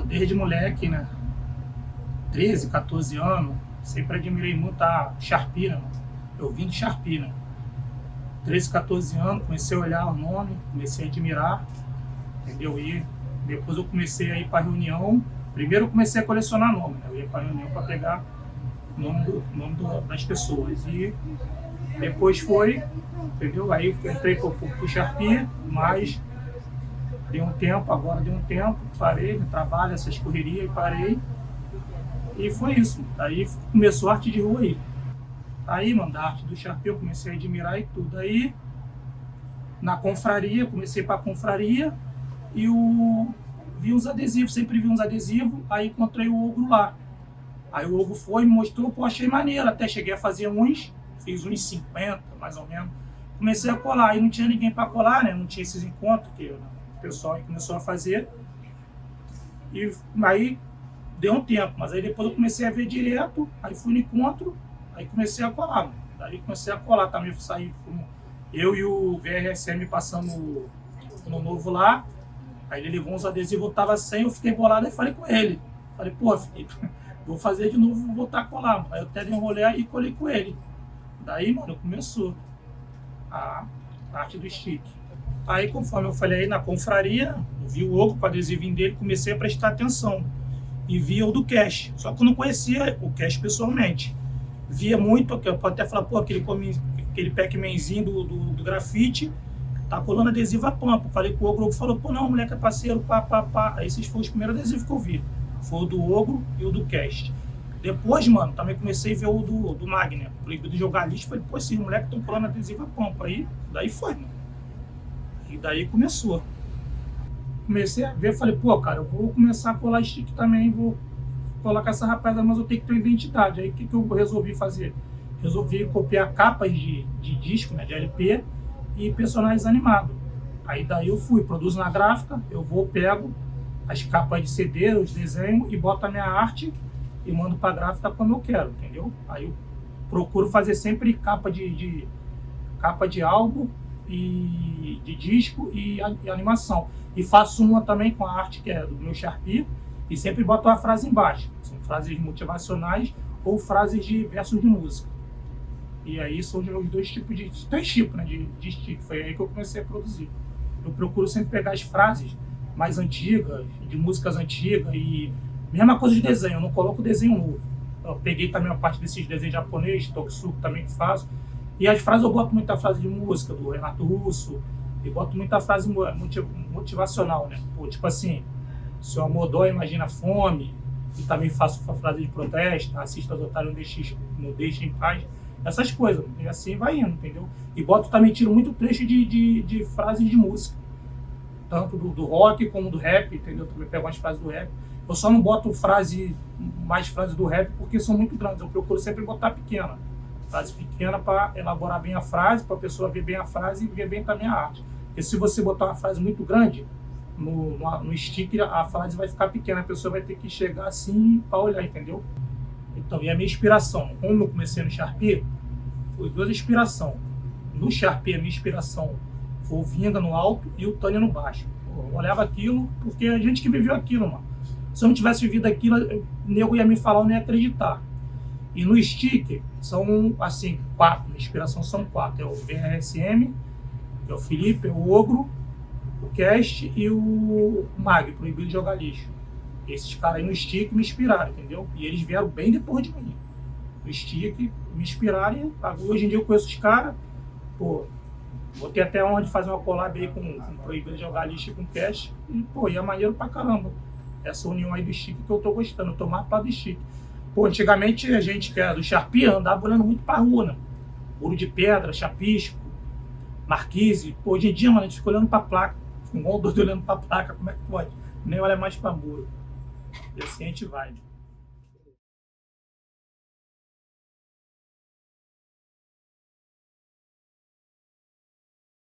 desde moleque, né? 13, 14 anos, sempre admirei muito a Sharpie, né, mano? Eu vim de Sharpie, né? 13, 14 anos, comecei a olhar o nome, comecei a admirar, entendeu? E depois eu comecei a ir para reunião. Primeiro eu comecei a colecionar nome, né? Eu ia para reunião para pegar o nome das pessoas. E depois foi, entendeu? Aí eu entrei pro Sharpie, mas deu um tempo, parei no trabalho, essas correrias, parei. E foi isso. Aí começou a arte de rua aí. Aí, mano, da arte do Sharpie eu comecei a admirar e tudo. Aí, na confraria, comecei pra confraria e vi uns adesivos, sempre vi uns adesivos, aí encontrei o Ogro lá. Aí o Ogro foi, me mostrou, pô, achei maneiro, até cheguei a fazer fiz uns 50, mais ou menos. Comecei a colar, aí não tinha ninguém pra colar, né, não tinha esses encontros que o pessoal aí começou a fazer. E aí deu um tempo, mas aí depois eu comecei a ver direto, aí fui no encontro, aí comecei a colar, mano. Daí comecei a colar também, saí, eu e o VRSM passando no novo lá, aí ele levou uns adesivos, eu tava sem, eu fiquei bolado e falei com ele. Falei, pô, Felipe, vou fazer de novo, vou voltar a colar, mano. Aí eu até dei um rolê e colei com ele. Daí, mano, começou a arte do stick. Aí, conforme eu falei aí, na confraria, eu vi o Ogro com o adesivinho dele, comecei a prestar atenção. E via o do Cash, só que eu não conhecia o Cash pessoalmente. Via muito, eu posso até falar, pô, aquele Pac-Manzinho do grafite, tá colando adesivo a pampa. Falei com o Ogro falou, pô, não, o moleque é parceiro, pá. Aí esses foram os primeiros adesivos que eu vi. Foi o do Ogro e o do Cash. Depois, mano, também comecei a ver o do Magner, proibido jogar lixo. Falei, pô, esses moleques estão colando adesivo a pampa. Aí, daí foi, mano. E daí começou. Comecei a ver, falei, pô, cara, eu vou começar a colar stick também, vou colar com essa rapaziada, mas eu tenho que ter identidade. Aí o que eu resolvi fazer? Resolvi copiar capas de disco, né, de LP e personagens animados. Aí daí eu produzo na gráfica, pego as capas de CD, os desenhos e boto a minha arte e mando pra gráfica como eu quero, entendeu? Aí eu procuro fazer sempre capa de álbum e de disco e animação. E faço uma também com a arte que é do meu Sharpie e sempre boto uma frase embaixo. São frases motivacionais ou frases de versos de música. E aí são os dois tipos três tipos, né, de stick. Foi aí que eu comecei a produzir. Eu procuro sempre pegar as frases mais antigas, de músicas antigas e mesma coisa de desenho, eu não coloco desenho novo. Eu peguei também a parte desses desenhos japoneses, tokusatsu também que faço. E as frases eu boto muita frase de música, do Renato Russo, e boto muita frase motivacional, né? Pô, tipo assim, se o amor dói, imagina a fome, e também faço a frase de protesto, assista aos otários, não deixe em paz, essas coisas, e assim vai indo, entendeu? E boto também, tiro muito trecho de frases de música, tanto do rock como do rap, entendeu? Também pego umas frases do rap. Eu só não boto mais frases do rap porque são muito grandes, eu procuro sempre botar pequena. Frase pequena para elaborar bem a frase, para a pessoa ver bem a frase e ver bem também a arte. Porque se você botar uma frase muito grande, no sticker a frase vai ficar pequena, a pessoa vai ter que chegar assim para olhar, entendeu? Então, e a minha inspiração, como eu comecei no Sharpie, foi duas inspirações. No Sharpie, a minha inspiração foi o Vinga no alto e o Tânia no baixo. Eu olhava aquilo porque a gente que viveu aquilo, mano. Se eu não tivesse vivido aquilo, o nego ia me falar, eu não ia acreditar. E no sticker, são, assim, 4. Na inspiração são 4. É o VRSM, é o Felipe, é o Ogro, o Cast e o Mag, proibido de jogar lixo. Esses caras aí no sticker me inspiraram, entendeu? E eles vieram bem depois de mim. No sticker me inspiraram e hoje em dia eu conheço os caras. Pô, vou ter até onde fazer uma collab aí com proibido de jogar lixo e com Cast. E, pô, é maneiro pra caramba. Essa união aí do sticker que eu tô gostando, eu tô mais pra do sticker. Pô, antigamente a gente que era do Sharpie andava olhando muito pra rua, né? Ouro de pedra, chapisco, marquise. Pô, hoje em dia, mano, a gente fica olhando pra placa. Fica igual doido olhando pra placa, como é que pode? Nem olha mais pra muro. E assim a gente vai.